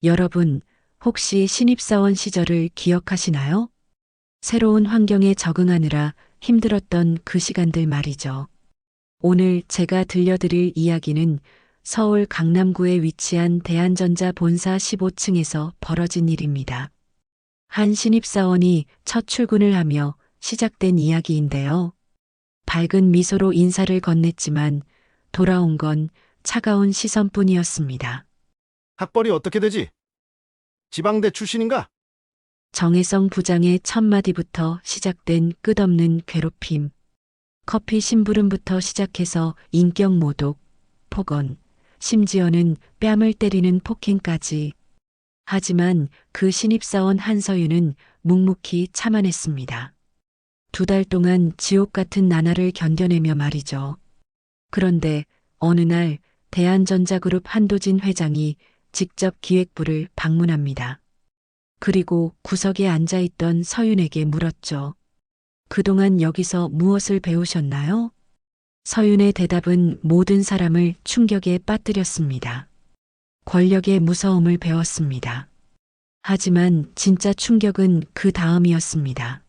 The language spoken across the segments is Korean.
여러분, 혹시 신입사원 시절을 기억하시나요? 새로운 환경에 적응하느라 힘들었던 그 시간들 말이죠. 오늘 제가 들려드릴 이야기는 서울 강남구에 위치한 대한전자 본사 15층에서 벌어진 일입니다. 한 신입사원이 첫 출근을 하며 시작된 이야기인데요. 밝은 미소로 인사를 건넸지만 돌아온 건 차가운 시선뿐이었습니다. 학벌이 어떻게 되지? 지방대 출신인가? 정혜성 부장의 첫 마디부터 시작된 끝없는 괴롭힘. 커피 심부름부터 시작해서 인격 모독, 폭언, 심지어는 뺨을 때리는 폭행까지. 하지만 그 신입사원 한서윤은 묵묵히 참아냈습니다. 2달 동안 지옥 같은 나날을 견뎌내며 말이죠. 그런데 어느 날 대한전자그룹 한도진 회장이 직접 기획부를 방문합니다. 그리고 구석에 앉아있던 서윤에게 물었죠. 그동안 여기서 무엇을 배우셨나요? 서윤의 대답은 모든 사람을 충격에 빠뜨렸습니다. 권력의 무서움을 배웠습니다. 하지만 진짜 충격은 그 다음이었습니다.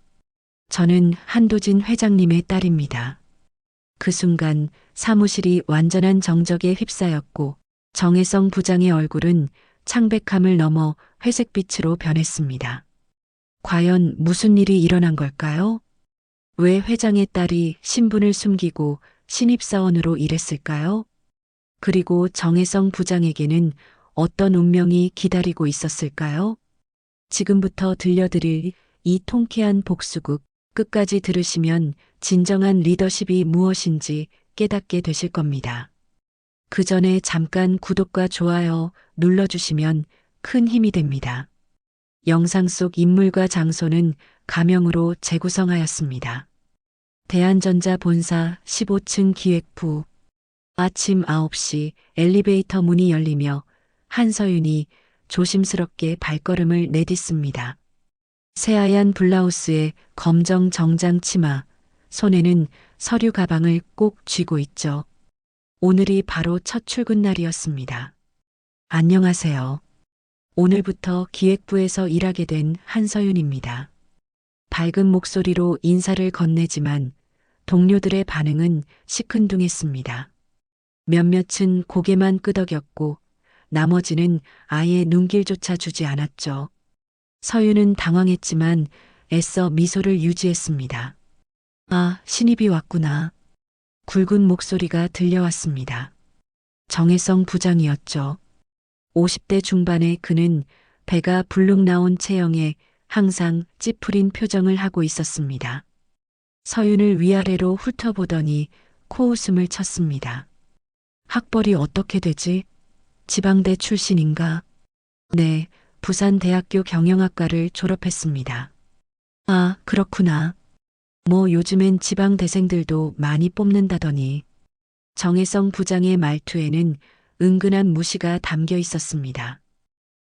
저는 한도진 회장님의 딸입니다. 그 순간 사무실이 완전한 정적에 휩싸였고 정혜성 부장의 얼굴은 창백함을 넘어 회색빛으로 변했습니다. 과연 무슨 일이 일어난 걸까요? 왜 회장의 딸이 신분을 숨기고 신입사원으로 일했을까요? 그리고 정혜성 부장에게는 어떤 운명이 기다리고 있었을까요? 지금부터 들려드릴 이 통쾌한 복수극 끝까지 들으시면 진정한 리더십이 무엇인지 깨닫게 되실 겁니다. 그 전에 잠깐 구독과 좋아요 눌러주시면 큰 힘이 됩니다. 영상 속 인물과 장소는 가명으로 재구성하였습니다. 대한전자 본사 15층 기획부. 아침 9시 엘리베이터 문이 열리며 한서윤이 조심스럽게 발걸음을 내딛습니다. 새하얀 블라우스에 검정 정장 치마, 손에는 서류 가방을 꼭 쥐고 있죠. 오늘이 바로 첫 출근 날이었습니다. 안녕하세요. 오늘부터 기획부에서 일하게 된 한서윤입니다. 밝은 목소리로 인사를 건네지만 동료들의 반응은 시큰둥했습니다. 몇몇은 고개만 끄덕였고 나머지는 아예 눈길조차 주지 않았죠. 서윤은 당황했지만 애써 미소를 유지했습니다. 아, 신입이 왔구나. 굵은 목소리가 들려왔습니다. 정혜성 부장이었죠. 50대 중반의 그는 배가 불룩 나온 체형에 항상 찌푸린 표정을 하고 있었습니다. 서윤을 위아래로 훑어보더니 코웃음을 쳤습니다. 학벌이 어떻게 되지? 지방대 출신인가? 네, 부산대학교 경영학과를 졸업했습니다. 아, 그렇구나. 뭐 요즘엔 지방대생들도 많이 뽑는다더니. 정혜성 부장의 말투에는 은근한 무시가 담겨 있었습니다.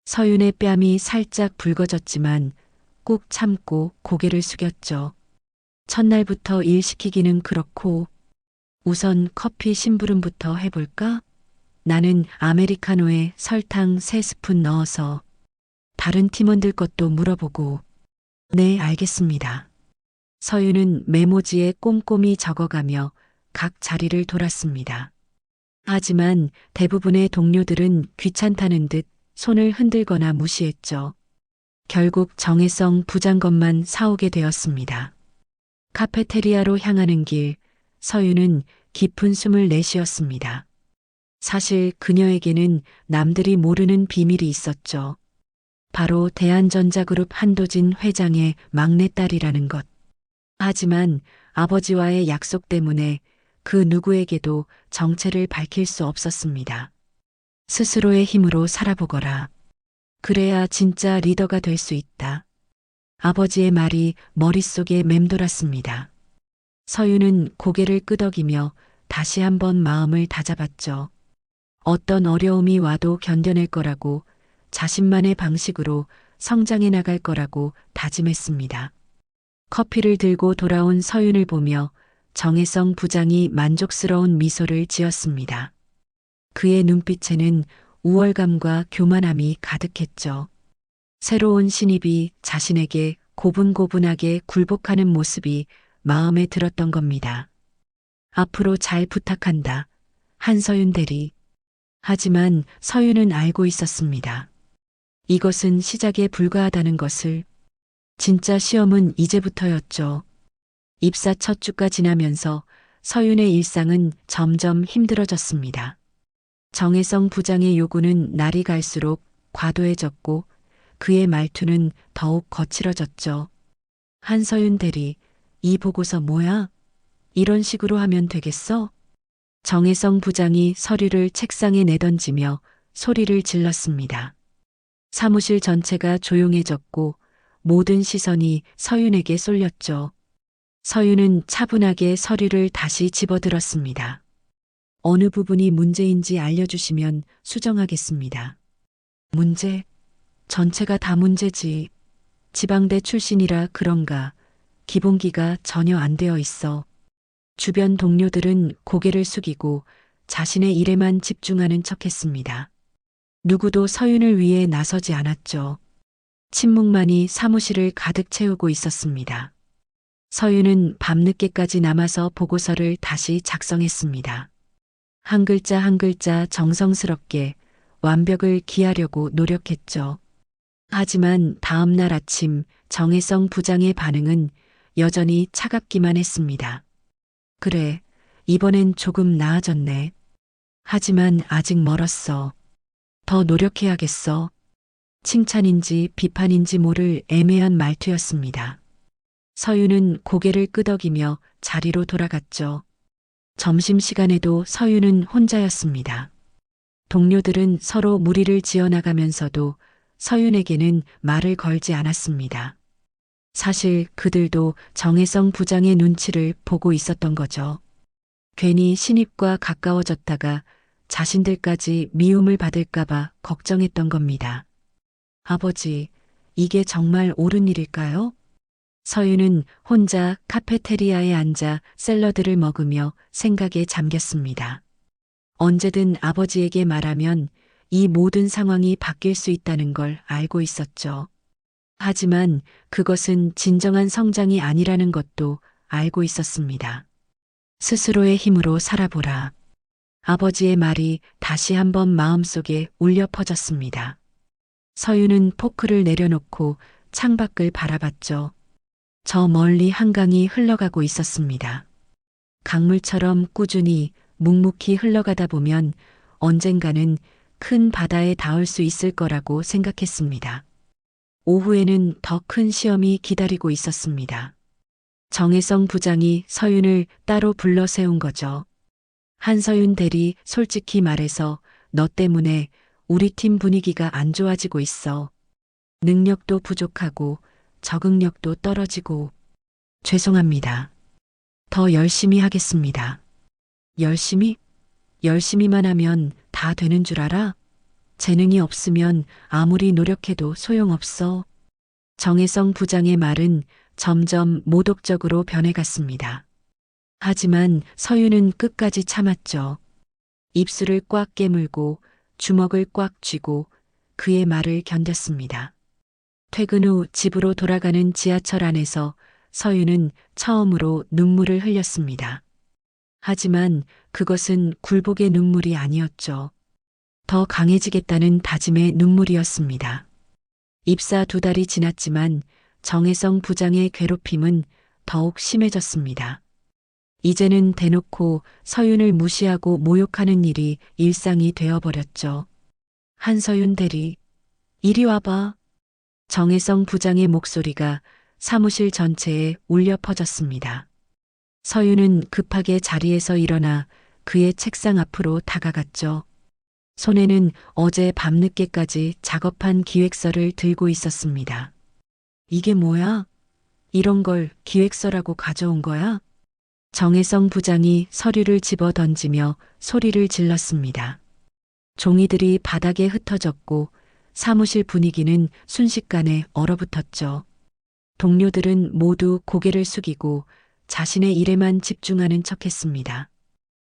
서윤의 뺨이 살짝 붉어졌지만 꾹 참고 고개를 숙였죠. 첫날부터 일 시키기는 그렇고 우선 커피 심부름부터 해볼까? 나는 아메리카노에 설탕 3스푼 넣어서 다른 팀원들 것도 물어보고 네, 알겠습니다. 서윤은 메모지에 꼼꼼히 적어가며 각 자리를 돌았습니다. 하지만 대부분의 동료들은 귀찮다는 듯 손을 흔들거나 무시했죠. 결국 정혜성 부장 것만 사오게 되었습니다. 카페테리아로 향하는 길, 서윤은 깊은 숨을 내쉬었습니다. 사실 그녀에게는 남들이 모르는 비밀이 있었죠. 바로 대한전자그룹 한도진 회장의 막내딸이라는 것. 하지만 아버지와의 약속 때문에 그 누구에게도 정체를 밝힐 수 없었습니다. 스스로의 힘으로 살아보거라. 그래야 진짜 리더가 될 수 있다. 아버지의 말이 머릿속에 맴돌았습니다. 서윤은 고개를 끄덕이며 다시 한번 마음을 다잡았죠. 어떤 어려움이 와도 견뎌낼 거라고 자신만의 방식으로 성장해 나갈 거라고 다짐했습니다. 커피를 들고 돌아온 서윤을 보며 정혜성 부장이 만족스러운 미소를 지었습니다. 그의 눈빛에는 우월감과 교만함이 가득했죠. 새로운 신입이 자신에게 고분고분하게 굴복하는 모습이 마음에 들었던 겁니다. 앞으로 잘 부탁한다. 한서윤 대리. 하지만 서윤은 알고 있었습니다. 이것은 시작에 불과하다는 것을. 진짜 시험은 이제부터였죠. 입사 첫 주가 지나면서 서윤의 일상은 점점 힘들어졌습니다. 정혜성 부장의 요구는 날이 갈수록 과도해졌고 그의 말투는 더욱 거칠어졌죠. 한서윤 대리, 이 보고서 뭐야? 이런 식으로 하면 되겠어? 정혜성 부장이 서류를 책상에 내던지며 소리를 질렀습니다. 사무실 전체가 조용해졌고 모든 시선이 서윤에게 쏠렸죠. 서윤은 차분하게 서류를 다시 집어들었습니다. 어느 부분이 문제인지 알려주시면 수정하겠습니다. 문제? 전체가 다 문제지. 지방대 출신이라 그런가. 기본기가 전혀 안 되어 있어. 주변 동료들은 고개를 숙이고 자신의 일에만 집중하는 척했습니다. 누구도 서윤을 위해 나서지 않았죠. 침묵만이 사무실을 가득 채우고 있었습니다. 서윤은 밤늦게까지 남아서 보고서를 다시 작성했습니다. 한 글자 한 글자 정성스럽게 완벽을 기하려고 노력했죠. 하지만 다음 날 아침 정혜성 부장의 반응은 여전히 차갑기만 했습니다. 그래, 이번엔 조금 나아졌네. 하지만 아직 멀었어. 더 노력해야겠어. 칭찬인지 비판인지 모를 애매한 말투였습니다. 서윤은 고개를 끄덕이며 자리로 돌아갔죠. 점심시간에도 서윤은 혼자였습니다. 동료들은 서로 무리를 지어나가면서도 서윤에게는 말을 걸지 않았습니다. 사실 그들도 정혜성 부장의 눈치를 보고 있었던 거죠. 괜히 신입과 가까워졌다가 자신들까지 미움을 받을까봐 걱정했던 겁니다. 아버지, 이게 정말 옳은 일일까요? 서윤은 혼자 카페테리아에 앉아 샐러드를 먹으며 생각에 잠겼습니다. 언제든 아버지에게 말하면 이 모든 상황이 바뀔 수 있다는 걸 알고 있었죠. 하지만 그것은 진정한 성장이 아니라는 것도 알고 있었습니다. 스스로의 힘으로 살아보라. 아버지의 말이 다시 한번 마음속에 울려 퍼졌습니다. 서윤은 포크를 내려놓고 창밖을 바라봤죠. 저 멀리 한강이 흘러가고 있었습니다. 강물처럼 꾸준히 묵묵히 흘러가다 보면 언젠가는 큰 바다에 닿을 수 있을 거라고 생각했습니다. 오후에는 더 큰 시험이 기다리고 있었습니다. 정혜성 부장이 서윤을 따로 불러 세운 거죠. 한서윤 대리, 솔직히 말해서 너 때문에 우리 팀 분위기가 안 좋아지고 있어. 능력도 부족하고 적응력도 떨어지고. 죄송합니다. 더 열심히 하겠습니다. 열심히? 열심히만 하면 다 되는 줄 알아? 재능이 없으면 아무리 노력해도 소용없어. 정혜성 부장의 말은 점점 모독적으로 변해갔습니다. 하지만 서윤은 끝까지 참았죠. 입술을 꽉 깨물고 주먹을 꽉 쥐고 그의 말을 견뎠습니다. 퇴근 후 집으로 돌아가는 지하철 안에서 서윤은 처음으로 눈물을 흘렸습니다. 하지만 그것은 굴복의 눈물이 아니었죠. 더 강해지겠다는 다짐의 눈물이었습니다. 입사 2달이 지났지만 정혜성 부장의 괴롭힘은 더욱 심해졌습니다. 이제는 대놓고 서윤을 무시하고 모욕하는 일이 일상이 되어버렸죠. 한서윤 대리, 이리 와봐. 정혜성 부장의 목소리가 사무실 전체에 울려 퍼졌습니다. 서윤은 급하게 자리에서 일어나 그의 책상 앞으로 다가갔죠. 손에는 어제 밤늦게까지 작업한 기획서를 들고 있었습니다. 이게 뭐야? 이런 걸 기획서라고 가져온 거야? 정혜성 부장이 서류를 집어 던지며 소리를 질렀습니다. 종이들이 바닥에 흩어졌고 사무실 분위기는 순식간에 얼어붙었죠. 동료들은 모두 고개를 숙이고 자신의 일에만 집중하는 척했습니다.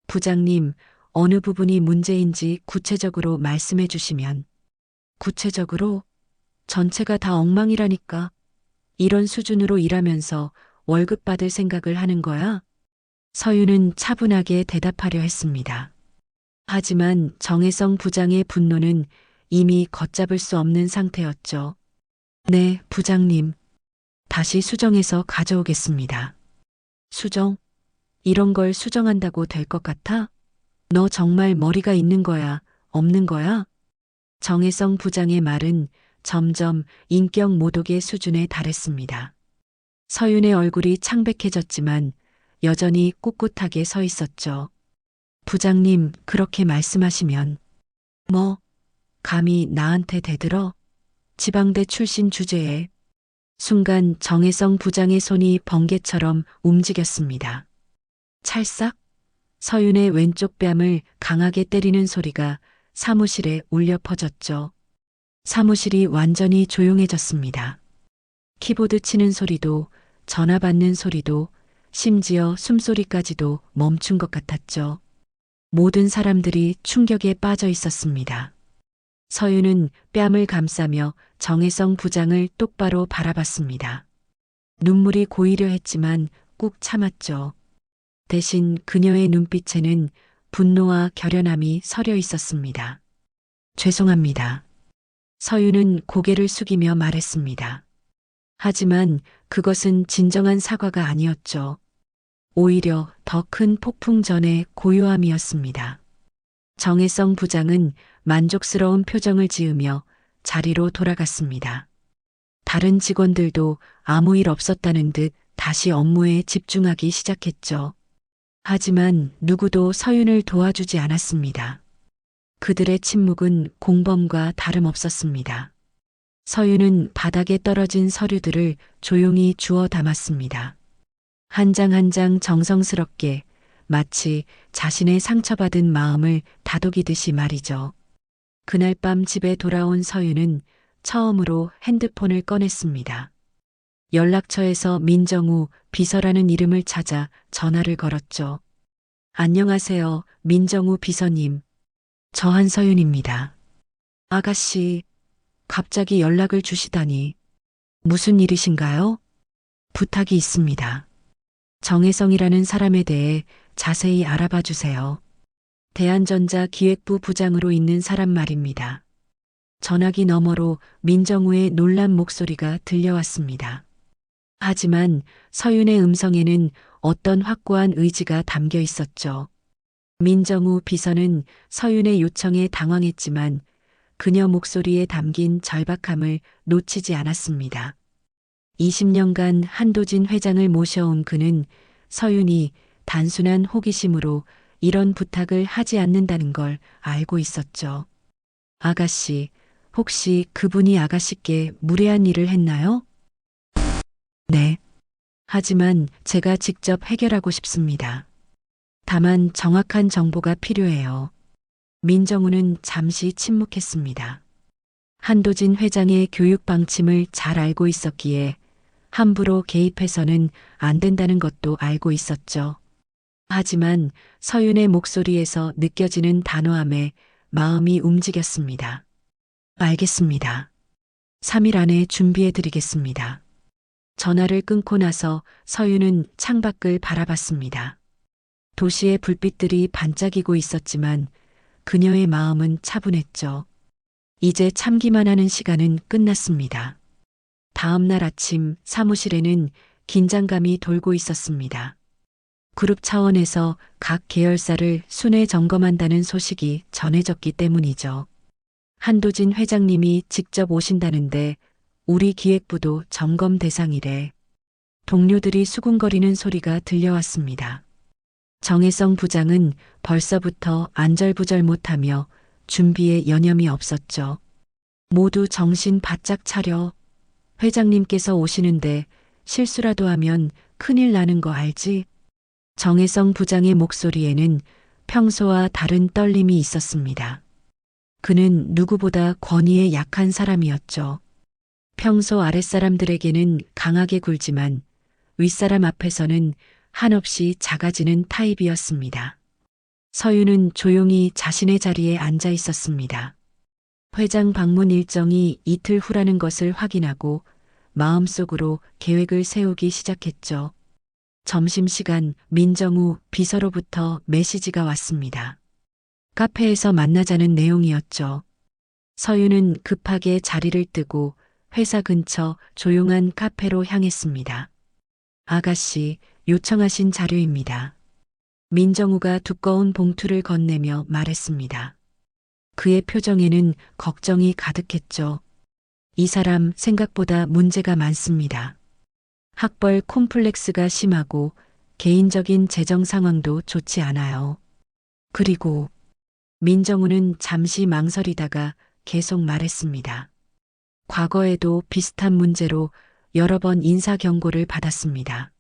부장님, 어느 부분이 문제인지 구체적으로 말씀해 주시면. 구체적으로? 전체가 다 엉망이라니까. 이런 수준으로 일하면서 월급 받을 생각을 하는 거야? 서윤은 차분하게 대답하려 했습니다. 하지만 정혜성 부장의 분노는 이미 걷잡을 수 없는 상태였죠. 네, 부장님. 다시 수정해서 가져오겠습니다. 수정? 이런 걸 수정한다고 될 것 같아? 너 정말 머리가 있는 거야, 없는 거야? 정혜성 부장의 말은 점점 인격 모독의 수준에 달했습니다. 서윤의 얼굴이 창백해졌지만 여전히 꿋꿋하게 서 있었죠. 부장님, 그렇게 말씀하시면. 뭐, 감히 나한테 대들어? 지방대 출신 주제에. 순간 정혜성 부장의 손이 번개처럼 움직였습니다. 찰싹? 서윤의 왼쪽 뺨을 강하게 때리는 소리가 사무실에 울려 퍼졌죠. 사무실이 완전히 조용해졌습니다. 키보드 치는 소리도, 전화 받는 소리도, 심지어 숨소리까지도 멈춘 것 같았죠. 모든 사람들이 충격에 빠져 있었습니다. 서윤은 뺨을 감싸며 정혜성 부장을 똑바로 바라봤습니다. 눈물이 고이려 했지만 꾹 참았죠. 대신 그녀의 눈빛에는 분노와 결연함이 서려 있었습니다. 죄송합니다. 서윤은 고개를 숙이며 말했습니다. 하지만 그것은 진정한 사과가 아니었죠. 오히려 더 큰 폭풍 전의 고요함이었습니다. 정혜성 부장은 만족스러운 표정을 지으며 자리로 돌아갔습니다. 다른 직원들도 아무 일 없었다는 듯 다시 업무에 집중하기 시작했죠. 하지만 누구도 서윤을 도와주지 않았습니다. 그들의 침묵은 공범과 다름없었습니다. 서윤은 바닥에 떨어진 서류들을 조용히 주워 담았습니다. 한 장 한 장 정성스럽게 마치 자신의 상처받은 마음을 다독이듯이 말이죠. 그날 밤 집에 돌아온 서윤은 처음으로 핸드폰을 꺼냈습니다. 연락처에서 민정우 비서라는 이름을 찾아 전화를 걸었죠. 안녕하세요, 민정우 비서님. 저 한서윤입니다. 아가씨, 갑자기 연락을 주시다니. 무슨 일이신가요? 부탁이 있습니다. 정혜성이라는 사람에 대해 자세히 알아봐 주세요. 대한전자 기획부 부장으로 있는 사람 말입니다. 전화기 너머로 민정우의 놀란 목소리가 들려왔습니다. 하지만 서윤의 음성에는 어떤 확고한 의지가 담겨 있었죠. 민정우 비서는 서윤의 요청에 당황했지만 그녀 목소리에 담긴 절박함을 놓치지 않았습니다. 20년간 한도진 회장을 모셔온 그는 서윤이 단순한 호기심으로 이런 부탁을 하지 않는다는 걸 알고 있었죠. 아가씨, 혹시 그분이 아가씨께 무례한 일을 했나요? 네. 하지만 제가 직접 해결하고 싶습니다. 다만 정확한 정보가 필요해요. 민정우는 잠시 침묵했습니다. 한도진 회장의 교육 방침을 잘 알고 있었기에 함부로 개입해서는 안 된다는 것도 알고 있었죠. 하지만 서윤의 목소리에서 느껴지는 단호함에 마음이 움직였습니다. 알겠습니다. 3일 안에 준비해 드리겠습니다. 전화를 끊고 나서 서윤은 창밖을 바라봤습니다. 도시의 불빛들이 반짝이고 있었지만 그녀의 마음은 차분했죠. 이제 참기만 하는 시간은 끝났습니다. 다음 날 아침 사무실에는 긴장감이 돌고 있었습니다. 그룹 차원에서 각 계열사를 순회 점검한다는 소식이 전해졌기 때문이죠. 한도진 회장님이 직접 오신다는데 우리 기획부도 점검 대상이래. 동료들이 수군거리는 소리가 들려왔습니다. 정혜성 부장은 벌써부터 안절부절 못하며 준비에 여념이 없었죠. 모두 정신 바짝 차려. 회장님께서 오시는데 실수라도 하면 큰일 나는 거 알지? 정혜성 부장의 목소리에는 평소와 다른 떨림이 있었습니다. 그는 누구보다 권위에 약한 사람이었죠. 평소 아랫사람들에게는 강하게 굴지만 윗사람 앞에서는 한없이 작아지는 타입이었습니다. 서윤은 조용히 자신의 자리에 앉아 있었습니다. 회장 방문 일정이 이틀 후라는 것을 확인하고 마음속으로 계획을 세우기 시작했죠. 점심시간 민정우 비서로부터 메시지가 왔습니다. 카페에서 만나자는 내용이었죠. 서윤은 급하게 자리를 뜨고 회사 근처 조용한 카페로 향했습니다. 아가씨, 요청하신 자료입니다. 민정우가 두꺼운 봉투를 건네며 말했습니다. 그의 표정에는 걱정이 가득했죠. 이 사람 생각보다 문제가 많습니다. 학벌 콤플렉스가 심하고 개인적인 재정 상황도 좋지 않아요. 그리고 민정우는 잠시 망설이다가 계속 말했습니다. 과거에도 비슷한 문제로 여러 번 인사 경고를 받았습니다.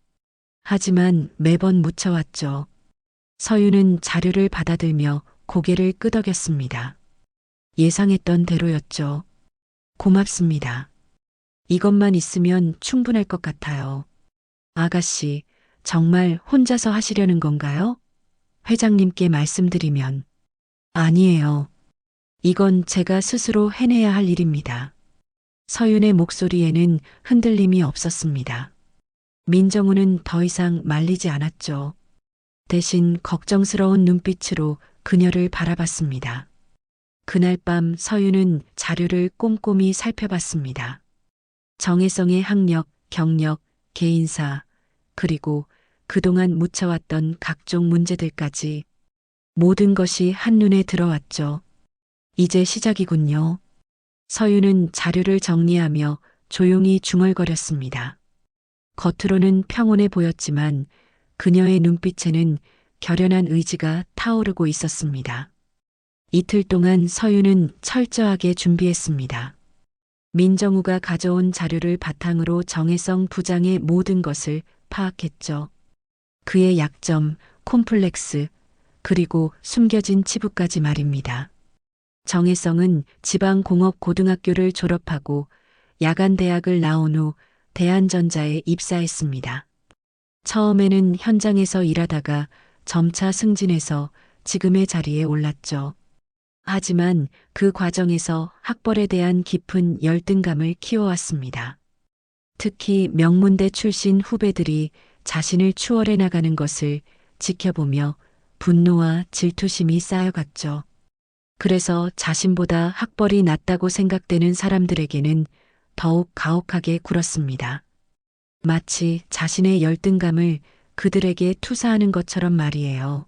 하지만 매번 묻혀왔죠. 서윤은 자료를 받아들며 고개를 끄덕였습니다. 예상했던 대로였죠. 고맙습니다. 이것만 있으면 충분할 것 같아요. 아가씨, 정말 혼자서 하시려는 건가요? 회장님께 말씀드리면. 아니에요. 이건 제가 스스로 해내야 할 일입니다. 서윤의 목소리에는 흔들림이 없었습니다. 민정우는 더 이상 말리지 않았죠. 대신 걱정스러운 눈빛으로 그녀를 바라봤습니다. 그날 밤 서윤은 자료를 꼼꼼히 살펴봤습니다. 정혜성의 학력, 경력, 개인사, 그리고 그동안 묻혀왔던 각종 문제들까지 모든 것이 한눈에 들어왔죠. 이제 시작이군요. 서윤은 자료를 정리하며 조용히 중얼거렸습니다. 겉으로는 평온해 보였지만 그녀의 눈빛에는 결연한 의지가 타오르고 있었습니다. 이틀 동안 서윤은 철저하게 준비했습니다. 민정우가 가져온 자료를 바탕으로 정혜성 부장의 모든 것을 파악했죠. 그의 약점, 콤플렉스, 그리고 숨겨진 치부까지 말입니다. 정혜성은 지방공업고등학교를 졸업하고 야간대학을 나온 후 대한전자에 입사했습니다. 처음에는 현장에서 일하다가 점차 승진해서 지금의 자리에 올랐죠. 하지만 그 과정에서 학벌에 대한 깊은 열등감을 키워왔습니다. 특히 명문대 출신 후배들이 자신을 추월해 나가는 것을 지켜보며 분노와 질투심이 쌓여갔죠. 그래서 자신보다 학벌이 낮다고 생각되는 사람들에게는 더욱 가혹하게 굴었습니다. 마치 자신의 열등감을 그들에게 투사하는 것처럼 말이에요.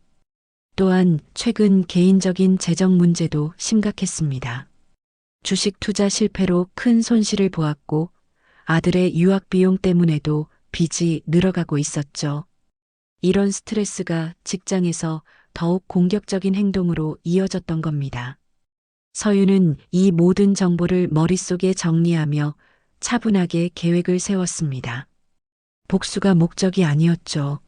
또한 최근 개인적인 재정 문제도 심각했습니다. 주식 투자 실패로 큰 손실을 보았고 아들의 유학 비용 때문에도 빚이 늘어가고 있었죠. 이런 스트레스가 직장에서 더욱 공격적인 행동으로 이어졌던 겁니다. 서윤은 이 모든 정보를 머릿속에 정리하며 차분하게 계획을 세웠습니다. 복수가 목적이 아니었죠.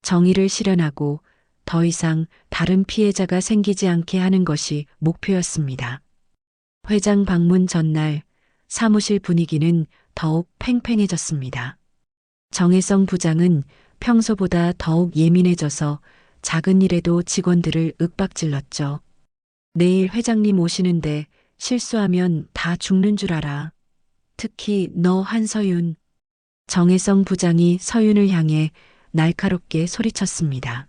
정의를 실현하고 더 이상 다른 피해자가 생기지 않게 하는 것이 목표였습니다. 회장 방문 전날 사무실 분위기는 더욱 팽팽해졌습니다. 정혜성 부장은 평소보다 더욱 예민해져서 작은 일에도 직원들을 윽박질렀죠. 내일 회장님 오시는데 실수하면 다 죽는 줄 알아. 특히 너 한서윤. 정혜성 부장이 서윤을 향해 날카롭게 소리쳤습니다.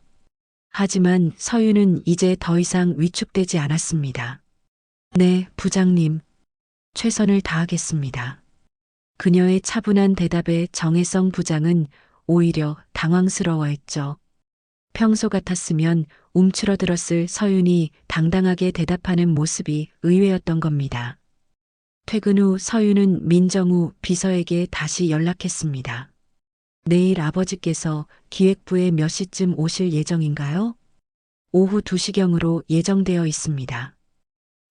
하지만 서윤은 이제 더 이상 위축되지 않았습니다. 네, 부장님. 최선을 다하겠습니다. 그녀의 차분한 대답에 정혜성 부장은 오히려 당황스러워했죠. 평소 같았으면 움츠러들었을 서윤이 당당하게 대답하는 모습이 의외였던 겁니다. 퇴근 후 서윤은 민정우 비서에게 다시 연락했습니다. 내일 아버지께서 기획부에 몇 시쯤 오실 예정인가요? 오후 2시경으로 예정되어 있습니다.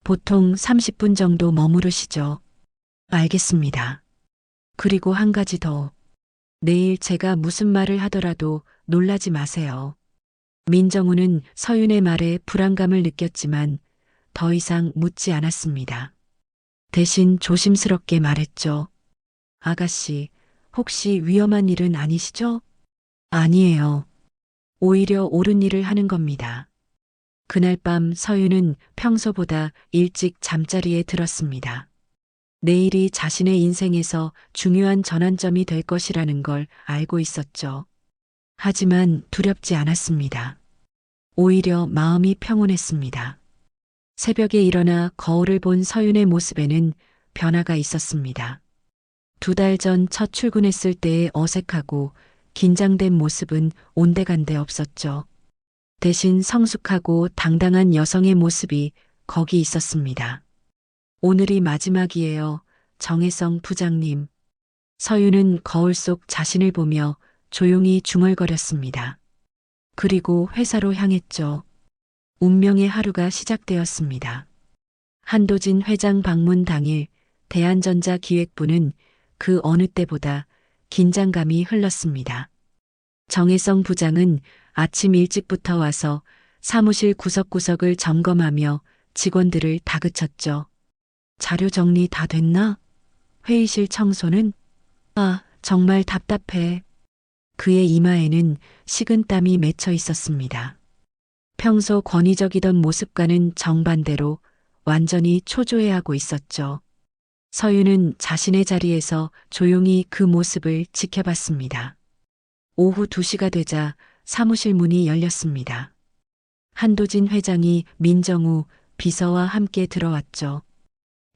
보통 30분 정도 머무르시죠. 알겠습니다. 그리고 한 가지 더. 내일 제가 무슨 말을 하더라도 놀라지 마세요. 민정우는 서윤의 말에 불안감을 느꼈지만 더 이상 묻지 않았습니다. 대신 조심스럽게 말했죠. 아가씨, 혹시 위험한 일은 아니시죠? 아니에요. 오히려 옳은 일을 하는 겁니다. 그날 밤 서윤은 평소보다 일찍 잠자리에 들었습니다. 내일이 자신의 인생에서 중요한 전환점이 될 것이라는 걸 알고 있었죠. 하지만 두렵지 않았습니다. 오히려 마음이 평온했습니다. 새벽에 일어나 거울을 본 서윤의 모습에는 변화가 있었습니다. 2달 전 첫 출근했을 때의 어색하고 긴장된 모습은 온데간데 없었죠. 대신 성숙하고 당당한 여성의 모습이 거기 있었습니다. 오늘이 마지막이에요, 정혜성 부장님. 서윤은 거울 속 자신을 보며 조용히 중얼거렸습니다. 그리고 회사로 향했죠. 운명의 하루가 시작되었습니다. 한도진 회장 방문 당일 대한전자 기획부는 그 어느 때보다 긴장감이 흘렀습니다. 정혜성 부장은 아침 일찍부터 와서 사무실 구석구석을 점검하며 직원들을 다그쳤죠. 자료 정리 다 됐나? 회의실 청소는? 아, 정말 답답해. 그의 이마에는 식은땀이 맺혀 있었습니다. 평소 권위적이던 모습과는 정반대로 완전히 초조해하고 있었죠. 서윤은 자신의 자리에서 조용히 그 모습을 지켜봤습니다. 오후 2시가 되자 사무실 문이 열렸습니다. 한도진 회장이 민정우 비서와 함께 들어왔죠.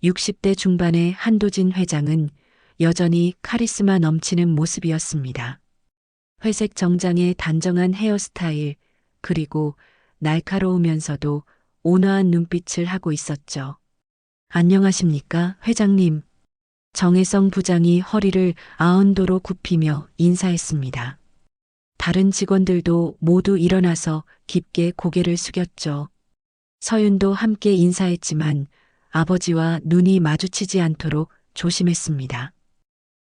60대 중반의 한도진 회장은 여전히 카리스마 넘치는 모습이었습니다. 회색 정장의 단정한 헤어스타일, 그리고 날카로우면서도 온화한 눈빛을 하고 있었죠. 안녕하십니까, 회장님. 정혜성 부장이 허리를 아흔도로 굽히며 인사했습니다. 다른 직원들도 모두 일어나서 깊게 고개를 숙였죠. 서윤도 함께 인사했지만 아버지와 눈이 마주치지 않도록 조심했습니다.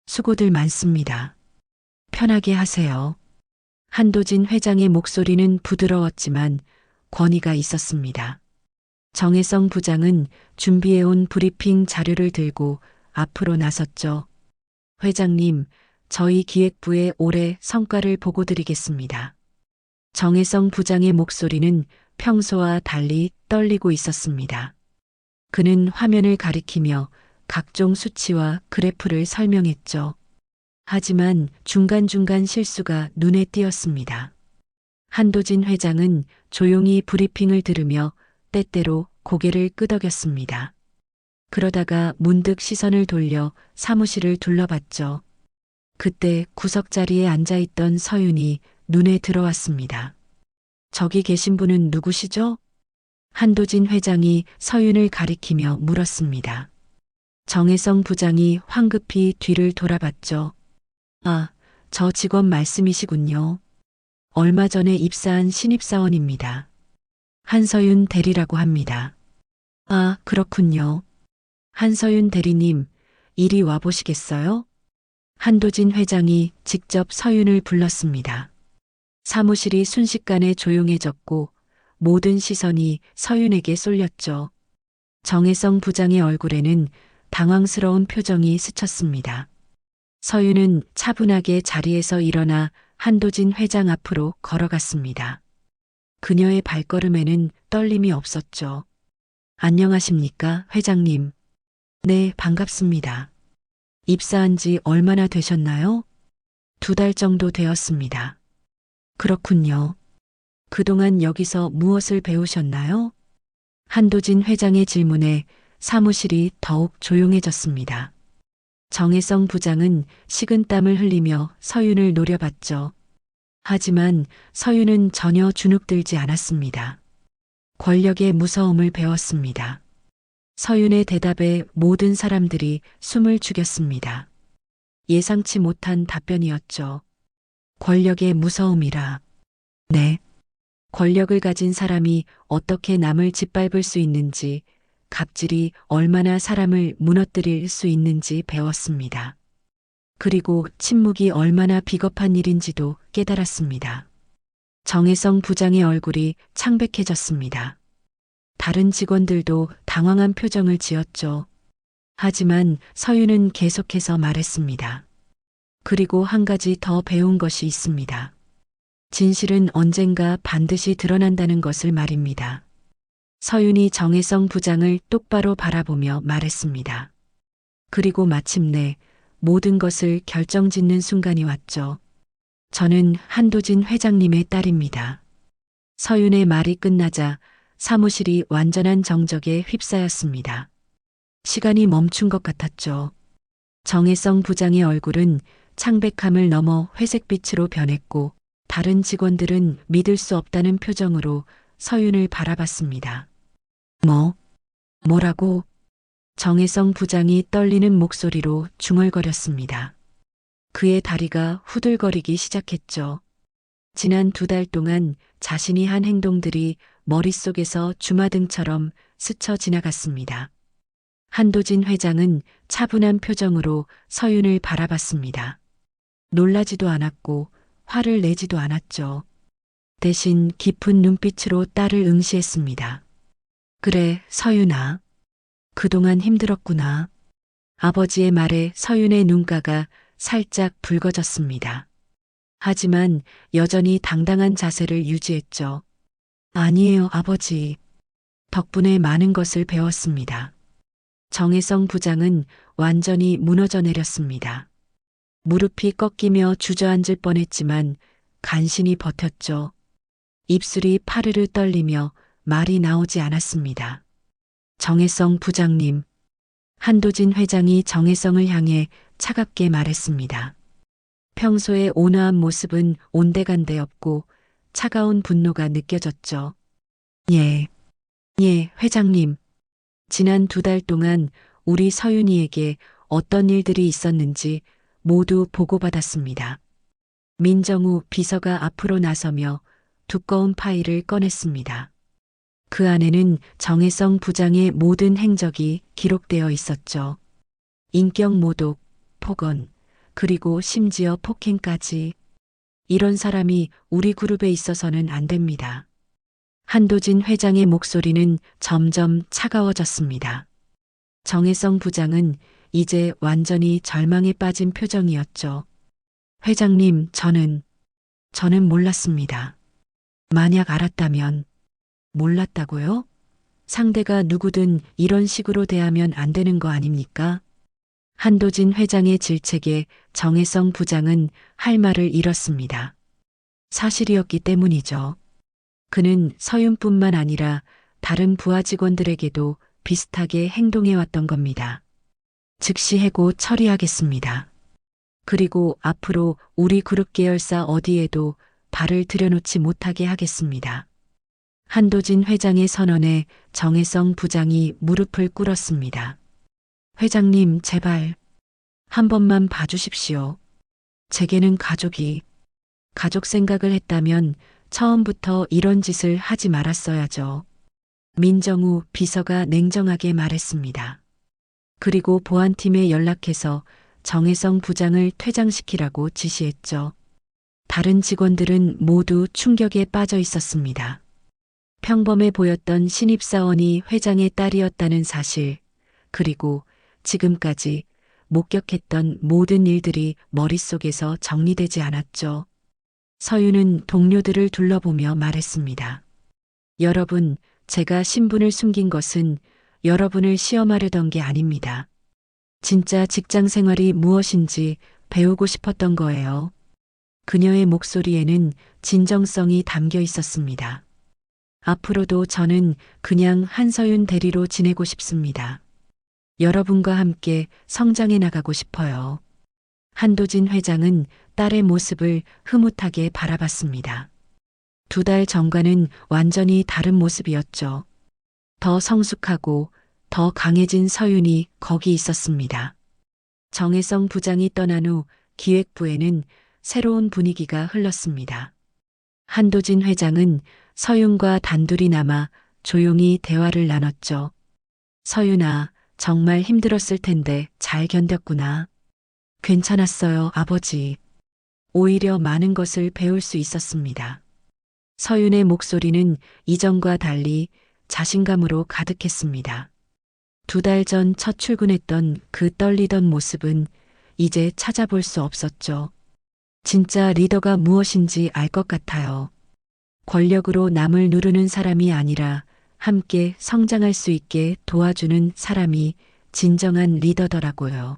수고들 많습니다. 편하게 하세요. 한도진 회장의 목소리는 부드러웠지만 권위가 있었습니다. 정혜성 부장은 준비해온 브리핑 자료를 들고 앞으로 나섰죠. 회장님, 저희 기획부의 올해 성과를 보고 드리겠습니다. 정혜성 부장의 목소리는 평소와 달리 떨리고 있었습니다. 그는 화면을 가리키며 각종 수치와 그래프를 설명했죠. 하지만 중간중간 실수가 눈에 띄었습니다. 한도진 회장은 조용히 브리핑을 들으며 때때로 고개를 끄덕였습니다. 그러다가 문득 시선을 돌려 사무실을 둘러봤죠. 그때 구석자리에 앉아있던 서윤이 눈에 들어왔습니다. 저기 계신 분은 누구시죠? 한도진 회장이 서윤을 가리키며 물었습니다. 정혜성 부장이 황급히 뒤를 돌아봤죠. 아, 저 직원 말씀이시군요. 얼마 전에 입사한 신입사원입니다. 한서윤 대리라고 합니다. 아, 그렇군요. 한서윤 대리님, 이리 와보시겠어요? 한도진 회장이 직접 서윤을 불렀습니다. 사무실이 순식간에 조용해졌고 모든 시선이 서윤에게 쏠렸죠. 정혜성 부장의 얼굴에는 당황스러운 표정이 스쳤습니다. 서윤은 차분하게 자리에서 일어나 한도진 회장 앞으로 걸어갔습니다. 그녀의 발걸음에는 떨림이 없었죠. 안녕하십니까, 회장님. 네, 반갑습니다. 입사한 지 얼마나 되셨나요? 2달 정도 되었습니다. 그렇군요. 그동안 여기서 무엇을 배우셨나요? 한도진 회장의 질문에 사무실이 더욱 조용해졌습니다. 정혜성 부장은 식은땀을 흘리며 서윤을 노려봤죠. 하지만 서윤은 전혀 주눅들지 않았습니다. 권력의 무서움을 배웠습니다. 서윤의 대답에 모든 사람들이 숨을 죽였습니다. 예상치 못한 답변이었죠. 권력의 무서움이라. 네. 권력을 가진 사람이 어떻게 남을 짓밟을 수 있는지, 갑질이 얼마나 사람을 무너뜨릴 수 있는지 배웠습니다. 그리고 침묵이 얼마나 비겁한 일인지도 깨달았습니다. 정혜성 부장의 얼굴이 창백해졌습니다. 다른 직원들도 당황한 표정을 지었죠. 하지만 서윤은 계속해서 말했습니다. 그리고 한 가지 더 배운 것이 있습니다. 진실은 언젠가 반드시 드러난다는 것을 말입니다. 서윤이 정혜성 부장을 똑바로 바라보며 말했습니다. 그리고 마침내 모든 것을 결정짓는 순간이 왔죠. 저는 한도진 회장님의 딸입니다. 서윤의 말이 끝나자 사무실이 완전한 정적에 휩싸였습니다. 시간이 멈춘 것 같았죠. 정혜성 부장의 얼굴은 창백함을 넘어 회색빛으로 변했고 다른 직원들은 믿을 수 없다는 표정으로 서윤을 바라봤습니다. 뭐라고? 정혜성 부장이 떨리는 목소리로 중얼거렸습니다. 그의 다리가 후들거리기 시작했죠. 지난 2달 동안 자신이 한 행동들이 머릿속에서 주마등처럼 스쳐 지나갔습니다. 한도진 회장은 차분한 표정으로 서윤을 바라봤습니다. 놀라지도 않았고 화를 내지도 않았죠. 대신 깊은 눈빛으로 딸을 응시했습니다. 그래, 서윤아. 그동안 힘들었구나. 아버지의 말에 서윤의 눈가가 살짝 붉어졌습니다. 하지만 여전히 당당한 자세를 유지했죠. 아니에요, 아버지. 덕분에 많은 것을 배웠습니다. 정혜성 부장은 완전히 무너져 내렸습니다. 무릎이 꺾이며 주저앉을 뻔했지만 간신히 버텼죠. 입술이 파르르 떨리며 말이 나오지 않았습니다. 정혜성 부장님. 한도진 회장이 정혜성을 향해 차갑게 말했습니다. 평소의 온화한 모습은 온데간데 없고 차가운 분노가 느껴졌죠. 예, 회장님. 지난 2달 동안 우리 서윤이에게 어떤 일들이 있었는지 모두 보고받았습니다. 민정우 비서가 앞으로 나서며 두꺼운 파일을 꺼냈습니다. 그 안에는 정혜성 부장의 모든 행적이 기록되어 있었죠. 인격 모독, 폭언, 그리고 심지어 폭행까지. 이런 사람이 우리 그룹에 있어서는 안 됩니다. 한도진 회장의 목소리는 점점 차가워졌습니다. 정혜성 부장은 이제 완전히 절망에 빠진 표정이었죠. 회장님, 저는 몰랐습니다. 만약 알았다면. 몰랐다고요? 상대가 누구든 이런 식으로 대하면 안 되는 거 아닙니까? 한도진 회장의 질책에 정혜성 부장은 할 말을 잃었습니다. 사실이었기 때문이죠. 그는 서윤뿐만 아니라 다른 부하 직원들에게도 비슷하게 행동해왔던 겁니다. 즉시 해고 처리하겠습니다. 그리고 앞으로 우리 그룹 계열사 어디에도 발을 들여놓지 못하게 하겠습니다. 한도진 회장의 선언에 정혜성 부장이 무릎을 꿇었습니다. 회장님, 제발 한 번만 봐주십시오. 제게는 가족 생각을 했다면 처음부터 이런 짓을 하지 말았어야죠. 민정우 비서가 냉정하게 말했습니다. 그리고 보안팀에 연락해서 정혜성 부장을 퇴장시키라고 지시했죠. 다른 직원들은 모두 충격에 빠져 있었습니다. 평범해 보였던 신입사원이 회장의 딸이었다는 사실, 그리고 지금까지 목격했던 모든 일들이 머릿속에서 정리되지 않았죠. 서윤은 동료들을 둘러보며 말했습니다. 여러분, 제가 신분을 숨긴 것은 여러분을 시험하려던 게 아닙니다. 진짜 직장 생활이 무엇인지 배우고 싶었던 거예요. 그녀의 목소리에는 진정성이 담겨 있었습니다. 앞으로도 저는 그냥 한서윤 대리로 지내고 싶습니다. 여러분과 함께 성장해 나가고 싶어요. 한도진 회장은 딸의 모습을 흐뭇하게 바라봤습니다. 2달 전과는 완전히 다른 모습이었죠. 더 성숙하고 더 강해진 서윤이 거기 있었습니다. 정혜성 부장이 떠난 후 기획부에는 새로운 분위기가 흘렀습니다. 한도진 회장은 서윤과 단둘이 남아 조용히 대화를 나눴죠. 서윤아, 정말 힘들었을 텐데 잘 견뎠구나. 괜찮았어요, 아버지. 오히려 많은 것을 배울 수 있었습니다. 서윤의 목소리는 이전과 달리 자신감으로 가득했습니다. 2달 전 첫 출근했던 그 떨리던 모습은 이제 찾아볼 수 없었죠. 진짜 리더가 무엇인지 알 것 같아요. 권력으로 남을 누르는 사람이 아니라 함께 성장할 수 있게 도와주는 사람이 진정한 리더더라고요.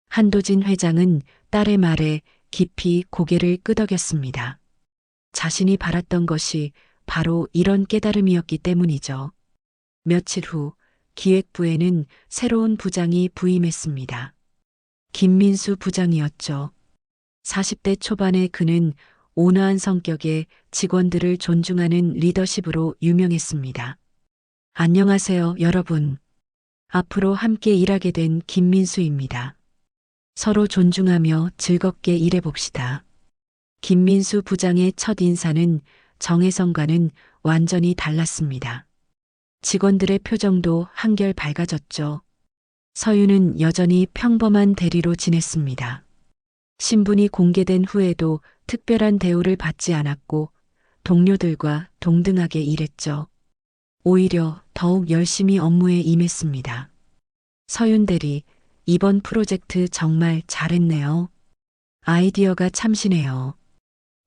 한도진 회장은 딸의 말에 깊이 고개를 끄덕였습니다. 자신이 바랐던 것이 바로 이런 깨달음이었기 때문이죠. 며칠 후 기획부에는 새로운 부장이 부임했습니다. 김민수 부장이었죠. 40대 초반의 그는 온화한 성격에 직원들을 존중하는 리더십으로 유명했습니다. 안녕하세요, 여러분. 앞으로 함께 일하게 된 김민수입니다. 서로 존중하며 즐겁게 일해봅시다. 김민수 부장의 첫 인사는 정혜성과는 완전히 달랐습니다. 직원들의 표정도 한결 밝아졌죠. 서윤은 여전히 평범한 대리로 지냈습니다. 신분이 공개된 후에도 특별한 대우를 받지 않았고 동료들과 동등하게 일했죠. 오히려 더욱 열심히 업무에 임했습니다. 서윤 대리, 이번 프로젝트 정말 잘했네요. 아이디어가 참신해요.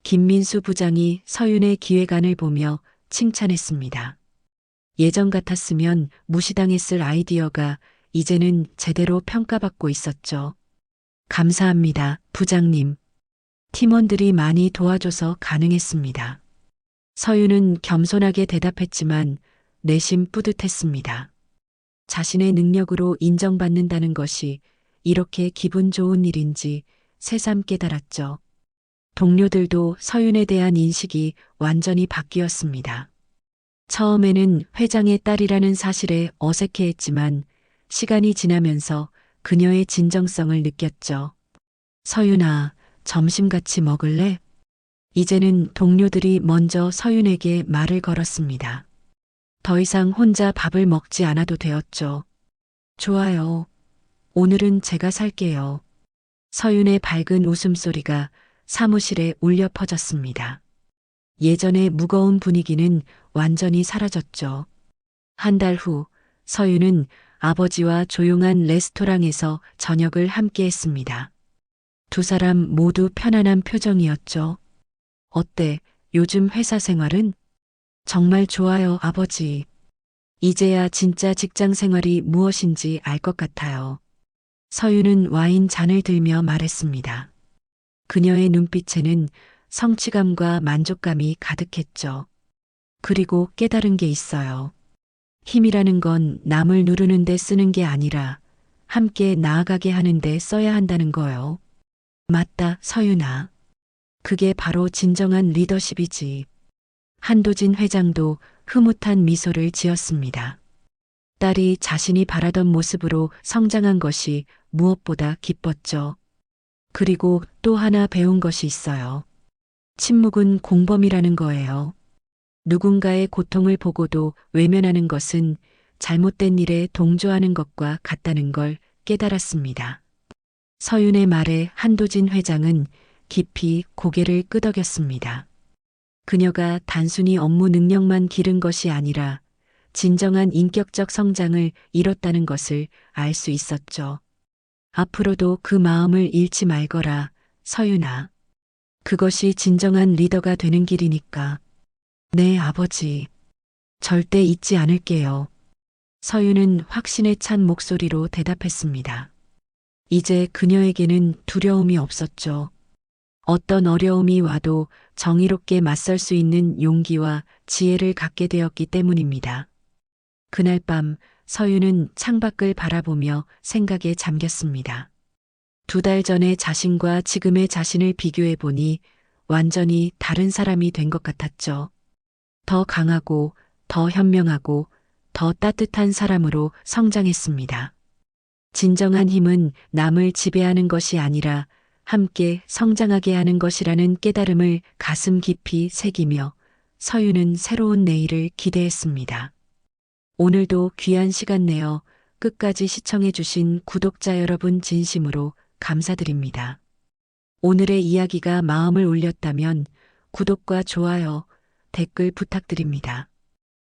김민수 부장이 서윤의 기획안을 보며 칭찬했습니다. 예전 같았으면 무시당했을 아이디어가 이제는 제대로 평가받고 있었죠. 감사합니다, 부장님. 팀원들이 많이 도와줘서 가능했습니다. 서윤은 겸손하게 대답했지만 내심 뿌듯했습니다. 자신의 능력으로 인정받는다는 것이 이렇게 기분 좋은 일인지 새삼 깨달았죠. 동료들도 서윤에 대한 인식이 완전히 바뀌었습니다. 처음에는 회장의 딸이라는 사실에 어색해했지만 시간이 지나면서 그녀의 진정성을 느꼈죠. 서윤아, 점심 같이 먹을래? 이제는 동료들이 먼저 서윤에게 말을 걸었습니다. 더 이상 혼자 밥을 먹지 않아도 되었죠. 좋아요. 오늘은 제가 살게요. 서윤의 밝은 웃음소리가 사무실에 울려 퍼졌습니다. 예전의 무거운 분위기는 완전히 사라졌죠. 한 달 후 서윤은 아버지와 조용한 레스토랑에서 저녁을 함께 했습니다. 두 사람 모두 편안한 표정이었죠. 어때, 요즘 회사 생활은? 정말 좋아요, 아버지. 이제야 진짜 직장 생활이 무엇인지 알 것 같아요. 서윤은 와인 잔을 들며 말했습니다. 그녀의 눈빛에는 성취감과 만족감이 가득했죠. 그리고 깨달은 게 있어요. 힘이라는 건 남을 누르는 데 쓰는 게 아니라 함께 나아가게 하는 데 써야 한다는 거요. 맞다, 서윤아. 그게 바로 진정한 리더십이지. 한도진 회장도 흐뭇한 미소를 지었습니다. 딸이 자신이 바라던 모습으로 성장한 것이 무엇보다 기뻤죠. 그리고 또 하나 배운 것이 있어요. 침묵은 공범이라는 거예요. 누군가의 고통을 보고도 외면하는 것은 잘못된 일에 동조하는 것과 같다는 걸 깨달았습니다. 서윤의 말에 한도진 회장은 깊이 고개를 끄덕였습니다. 그녀가 단순히 업무 능력만 기른 것이 아니라 진정한 인격적 성장을 이뤘다는 것을 알 수 있었죠. 앞으로도 그 마음을 잃지 말거라, 서윤아. 그것이 진정한 리더가 되는 길이니까. 네, 아버지. 절대 잊지 않을게요. 서윤은 확신에 찬 목소리로 대답했습니다. 이제 그녀에게는 두려움이 없었죠. 어떤 어려움이 와도 정의롭게 맞설 수 있는 용기와 지혜를 갖게 되었기 때문입니다. 그날 밤 서윤은 창밖을 바라보며 생각에 잠겼습니다. 2달 전의 자신과 지금의 자신을 비교해 보니 완전히 다른 사람이 된 것 같았죠. 더 강하고, 더 현명하고, 더 따뜻한 사람으로 성장했습니다. 진정한 힘은 남을 지배하는 것이 아니라 함께 성장하게 하는 것이라는 깨달음을 가슴 깊이 새기며 서윤은 새로운 내일을 기대했습니다. 오늘도 귀한 시간 내어 끝까지 시청해주신 구독자 여러분 진심으로 감사드립니다. 오늘의 이야기가 마음을 울렸다면 구독과 좋아요, 댓글 부탁드립니다.